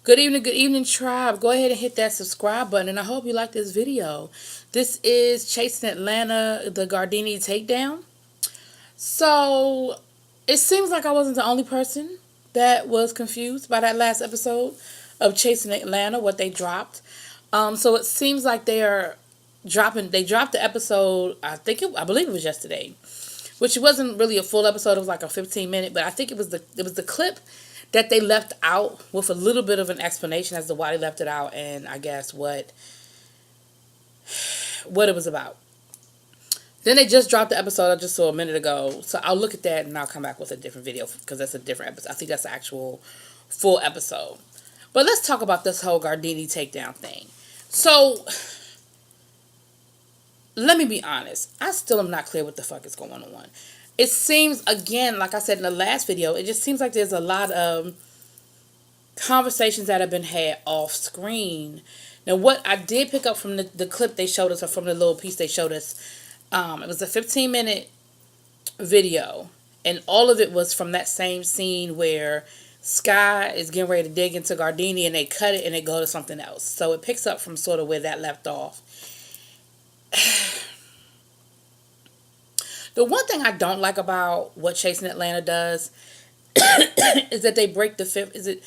good evening, tribe. Go ahead and hit that subscribe button, and I hope you like this video. This is Chasing Atlanta, the Guardini takedown. So, it seems like I wasn't the only person that was confused by that last episode of Chasing Atlanta, what they dropped. So it seems like they dropped the episode, I believe it was yesterday, which wasn't really a full episode. It was like a 15-minute, but I think it was the clip that they left out with a little bit of an explanation as to why they left it out, and I guess what it was about. Then they just dropped the episode I just saw a minute ago, so I'll look at that and I'll come back with a different video because that's a different episode. I think that's the actual full episode. But let's talk about this whole Guardini takedown thing. So let me be honest. I still am not clear what the fuck is going on. It seems, again, like I said in the last video, it just seems like there's a lot of conversations that have been had off screen. Now, what I did pick up from the clip they showed us, or from the little piece they showed us, it was a 15-minute video, and all of it was from that same scene where Sky is getting ready to dig into Guardini, and they cut it and they go to something else. So it picks up from sort of where that left off. The one thing I don't like about what Chasing Atlanta does is that they break the fifth. Is it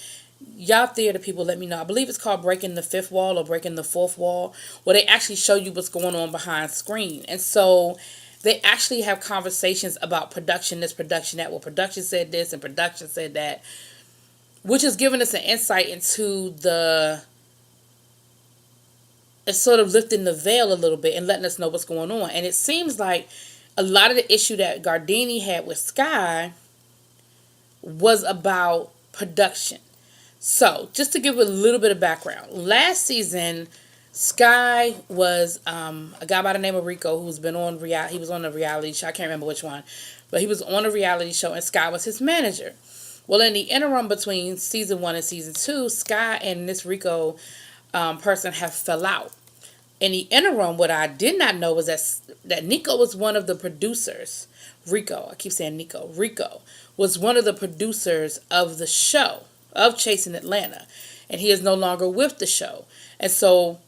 y'all theater people? Let me know. I believe it's called breaking the fifth wall or breaking the fourth wall, where they actually show you what's going on behind screen, and so they actually have conversations about production, this production that. Well, production said this and production said that, which is giving us an insight into it's sort of lifting the veil a little bit and letting us know what's going on. And it seems like a lot of the issue that Guardini had with Sky was about production. So, just to give a little bit of background, last season, Sky was a guy by the name of Rico who's been on he was on a reality show. I can't remember which one, but he was on a reality show, and Sky was his manager. Well, in the interim between season 1 and season 2, Sky and this Rico person have fell out. In the interim, what I did not know was that Nico was one of the producers. Rico, I keep saying Nico. Rico was one of the producers of the show, of Chasing Atlanta. And he is no longer with the show. And so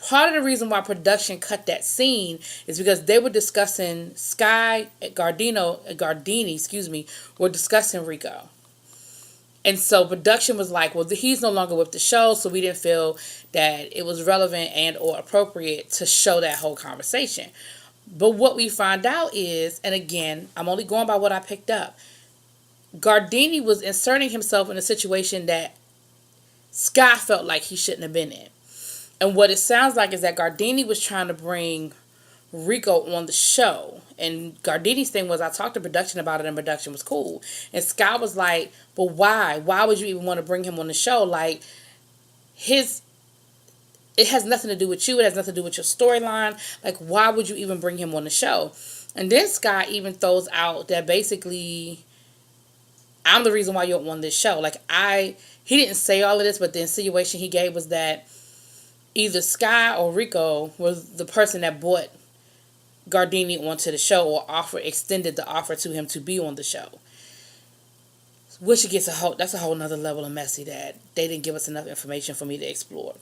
part of the reason why production cut that scene is because they were discussing Guardini, were discussing Rico. And so production was like, well, he's no longer with the show, so we didn't feel that it was relevant and or appropriate to show that whole conversation. But what we find out is, and again, I'm only going by what I picked up, Guardini was inserting himself in a situation that Sky felt like he shouldn't have been in. And what it sounds like is that Guardini was trying to bring Rico on the show, and Guardini's thing was, I talked to production about it and production was cool, and Sky was like, but why would you even want to bring him on the show? Like, it has nothing to do with you, it has nothing to do with your storyline. Like, why would you even bring him on the show? And then Sky even throws out that basically I'm the reason why you're on this show. Like, he didn't say all of this, but the insinuation he gave was that either Sky or Rico was the person that brought Guardini onto the show, or extended the offer to him to be on the show, which gets that's a whole nother level of messy that they didn't give us enough information for me to explore.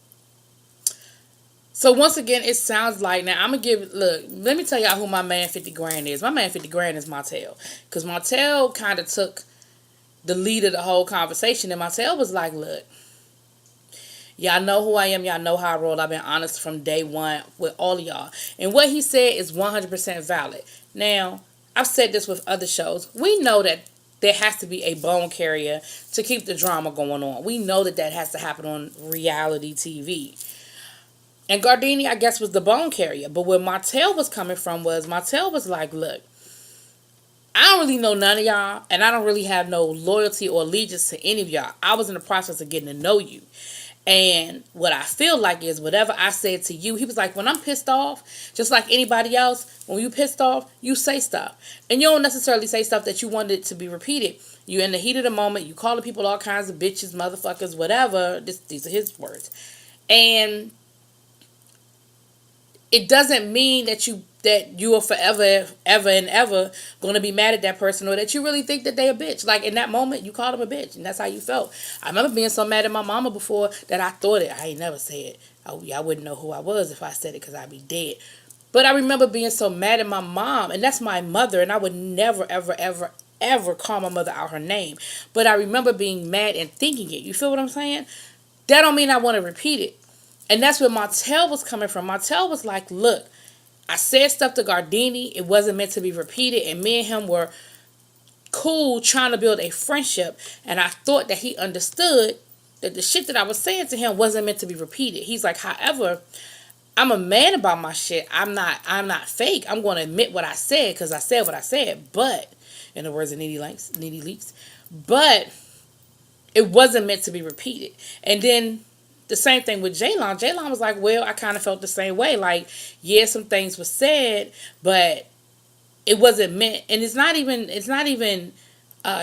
So once again, it sounds like, now I'm gonna let me tell y'all who my man 50 grand is. My man 50 grand is Martell, because Martell kind of took the lead of the whole conversation, and Martell was like, look, y'all know who I am. Y'all know how I roll. I've been honest from day one with all of y'all. And what he said is 100% valid. Now, I've said this with other shows. We know that there has to be a bone carrier to keep the drama going on. We know that has to happen on reality TV. And Guardini, I guess, was the bone carrier. But where Martell was coming from was, Martell was like, look, I don't really know none of y'all, and I don't really have no loyalty or allegiance to any of y'all. I was in the process of getting to know you. And what I feel like is, whatever I said to you, he was like, when I'm pissed off, just like anybody else, when you pissed off, you say stuff. And you don't necessarily say stuff that you wanted to be repeated. You in the heat of the moment, you call the people all kinds of bitches, motherfuckers, whatever. These are his words. And it doesn't mean that you that you are forever, ever and ever going to be mad at that person, or that you really think that they a bitch. Like in that moment, you called them a bitch, and that's how you felt. I remember being so mad at my mama before that I thought it. I ain't never said. Y'all wouldn't know who I was if I said it because I'd be dead. But I remember being so mad at my mom, and that's my mother, and I would never, ever, ever, ever call my mother out her name. But I remember being mad and thinking it. You feel what I'm saying? That don't mean I want to repeat it. And that's where Martell was coming from. Martell was like, look, I said stuff to Guardini. It wasn't meant to be repeated. And me and him were cool trying to build a friendship. And I thought that he understood that the shit that I was saying to him wasn't meant to be repeated. He's like, however, I'm a man about my shit. I'm not fake. I'm going to admit what I said because I said what I said. But, in the words of Needy Leaks, but it wasn't meant to be repeated. And then the same thing with Jaylon. Jaylon was like, well, I kind of felt the same way. Like, yeah, some things were said, but it wasn't meant. And it's not even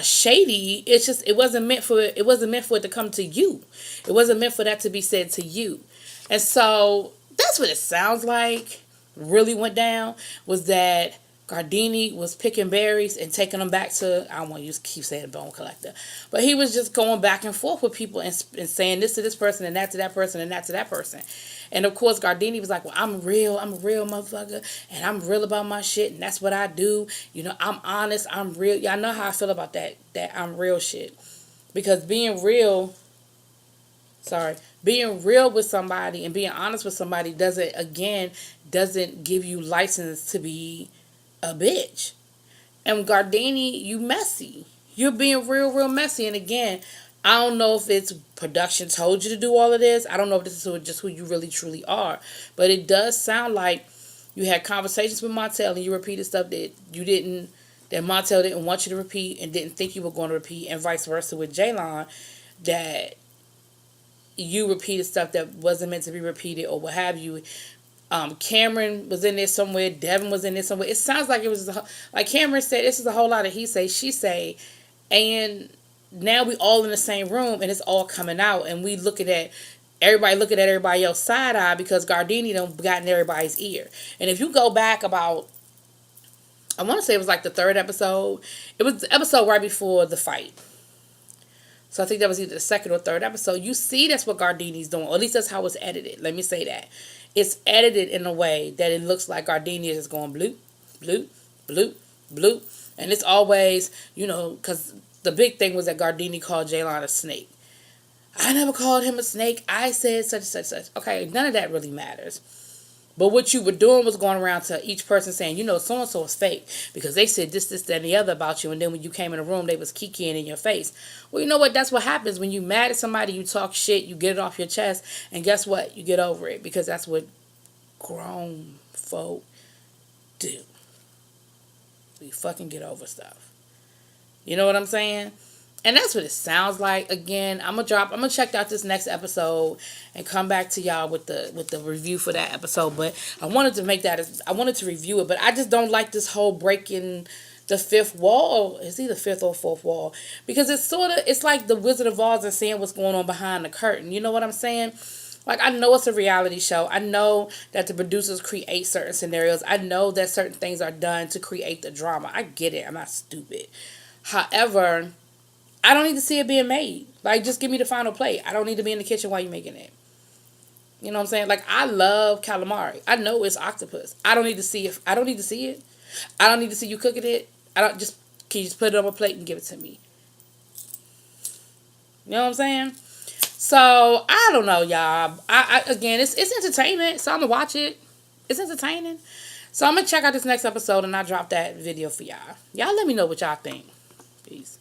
shady. It's just it wasn't meant for it to come to you. It wasn't meant for that to be said to you. And so that's what it sounds like. Really went down was that Guardini was picking berries and taking them back to, I don't want to keep saying bone collector, but he was just going back and forth with people and saying this to this person and that to that person and that to that person. And of course, Guardini was like, well, I'm a real motherfucker, and I'm real about my shit, and that's what I do. You know, I'm honest, I'm real. Y'all know how I feel about that I'm real shit. Because being real with somebody and being honest with somebody doesn't give you license to be a bitch. And Guardini, you messy. You're being real messy. And again, I don't know if it's production told you to do all of this. I don't know if this is just who you really truly are. But it does sound like you had conversations with Montel and you repeated stuff that Montel didn't want you to repeat and didn't think you were going to repeat, and vice versa with Jaylon, that you repeated stuff that wasn't meant to be repeated or what have you. Cameron was in there somewhere. Devin was in there somewhere. It sounds like it was like Cameron said, this is a whole lot of he say, she say. And now we all in the same room and it's all coming out. And we looking at everybody else side eye because Guardini done got in everybody's ear. And if you go back about, I want to say it was like the third episode. It was the episode right before the fight. So I think that was either the second or third episode. You see that's what Guardini's doing. Or at least that's how it's edited. Let me say that. It's edited in a way that it looks like Guardini is just going bloop, bloop, bloop, bloop. And it's always, because the big thing was that Guardini called Jaylon a snake. I never called him a snake. I said such and such, such. Okay, none of that really matters. But what you were doing was going around to each person saying, so-and-so is fake because they said this, that, and the other about you. And then when you came in the room, they was kikiing in your face. Well, you know what? That's what happens. When you mad at somebody, you talk shit, you get it off your chest. And guess what? You get over it because that's what grown folk do. We fucking get over stuff. You know what I'm saying? And that's what it sounds like. Again, I'm gonna check out this next episode and come back to y'all with the review for that episode. But I wanted to review it, but I just don't like this whole breaking the fifth wall. It's either fifth or fourth wall. Because it's like the Wizard of Oz and seeing what's going on behind the curtain. You know what I'm saying? Like, I know it's a reality show. I know that the producers create certain scenarios. I know that certain things are done to create the drama. I get it. I'm not stupid. However, I don't need to see it being made. Like, just give me the final plate. I don't need to be in the kitchen while you're making it. You know what I'm saying? Like, I love calamari. I know it's octopus. I don't need to see it. I don't need to see it. I don't need to see you cooking it. Can you just put it on a plate and give it to me? You know what I'm saying? So, I don't know, y'all. Again, it's entertainment, so I'm going to watch it. It's entertaining. So, I'm going to check out this next episode and I'll drop that video for y'all. Y'all let me know what y'all think. Peace.